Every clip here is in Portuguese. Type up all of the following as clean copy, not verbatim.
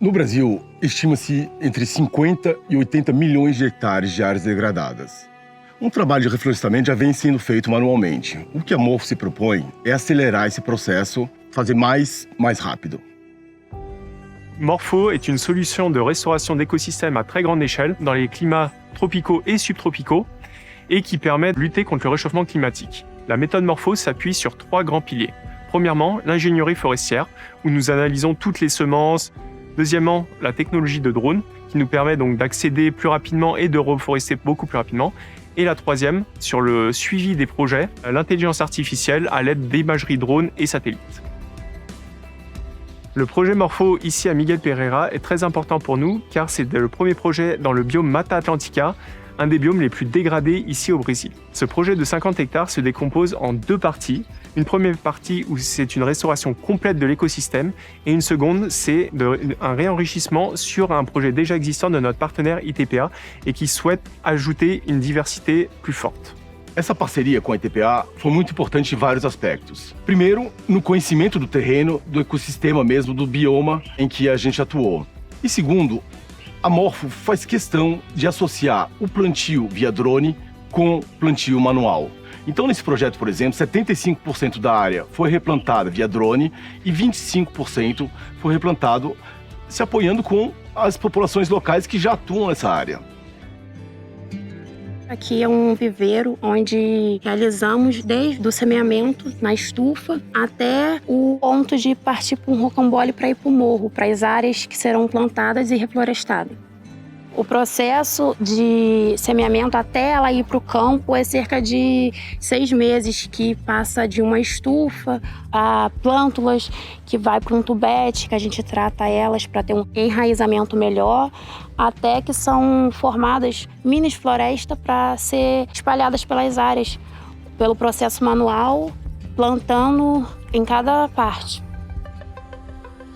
No Brasil, estima-se entre 50 e 80 milhões de hectares de áreas degradadas. Um trabalho de reflorestamento já vem sendo feito manualmente. O que a Morpho se propõe é acelerar esse processo, fazer mais rápido. Morpho est une solution de restauration d'écosystèmes à très grande échelle dans les climats tropicaux et subtropicaux et qui permet de lutter contre le réchauffement climatique. La méthode Morpho s'appuie sur 3 grands piliers. Premièrement, l'ingénierie forestière, où nous analysons toutes les semences. Deuxièmement, la technologie de drone, qui nous permet donc d'accéder plus rapidement et de reforester beaucoup plus rapidement. Et la troisième, sur le suivi des projets, l'intelligence artificielle à l'aide d'imagerie drone et satellites. Le projet Morpho ici à Miguel Pereira est très important pour nous car c'est le premier projet dans le biome Mata Atlântica, un des biomes les plus dégradés ici au Brésil. Ce projet de 50 hectares se décompose en 2 parties. Une première partie où c'est une restauration complète de l'écosystème et une seconde, c'est un réenrichissement sur un projet déjà existant de notre partenaire ITPA et qui souhaite ajouter une diversité plus forte. Essa parceria com a ITPA foi muito importante em vários aspectos. Primeiro, no conhecimento do terreno, do ecossistema mesmo, do bioma em que a gente atuou. E segundo, a Morpho faz questão de associar o plantio via drone com plantio manual. Então, nesse projeto, por exemplo, 75% da área foi replantada via drone e 25% foi replantado se apoiando com as populações locais que já atuam nessa área. Aqui é um viveiro onde realizamos desde o semeamento na estufa até o ponto de partir para um rocambole para ir para o morro, para as áreas que serão plantadas e reflorestadas. O processo de semeamento até ela ir para o campo é cerca de 6 meses, que passa de uma estufa a plântulas, que vai para um tubete, que a gente trata elas para ter um enraizamento melhor, até que são formadas mini florestas para ser espalhadas pelas áreas, pelo processo manual, plantando em cada parte.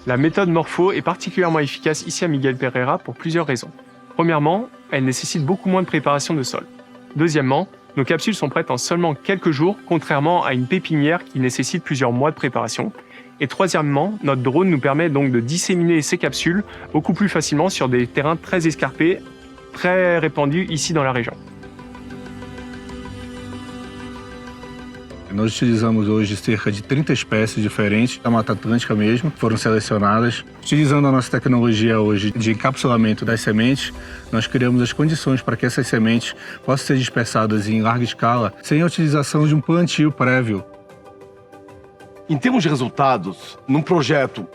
La méthode Morpho est particulièrement efficace ici à Miguel Pereira pour plusieurs raisons. Premièrement, elle nécessite beaucoup moins de préparation de sol. Deuxièmement, nos capsules sont prêtes en seulement quelques jours, contrairement à une pépinière qui nécessite plusieurs mois de préparation. Et troisièmement, notre drone nous permet donc de disséminer ces capsules beaucoup plus facilement sur des terrains très escarpés, très répandus ici dans la région. Nós utilizamos hoje cerca de 30 espécies diferentes da Mata Atlântica mesmo, que foram selecionadas. Utilizando a nossa tecnologia hoje de encapsulamento das sementes, nós criamos as condições para que essas sementes possam ser dispersadas em larga escala, sem a utilização de um plantio prévio. Em termos de resultados, num projeto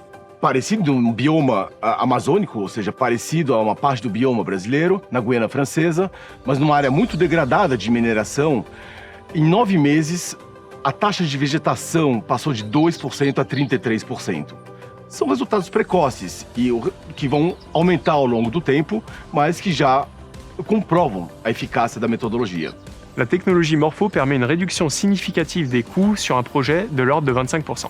parecido um bioma amazônico, ou seja, parecido a uma parte do bioma brasileiro, na Guiana Francesa, mas numa área muito degradada de mineração, em 9 meses, a taxa de vegetação passou de 2% a 33%. São resultados precoces e que vão aumentar ao longo do tempo, mas que já comprovam a eficácia da metodologia. La technologie Morpho permet une réduction significative des coûts sur un projet de l'ordre de 25%.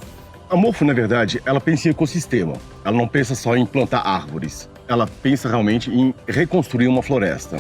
A Morpho, na verdade, ela pensa em ecossistema. Ela não pensa só em plantar árvores. Ela pensa realmente em reconstruir uma floresta.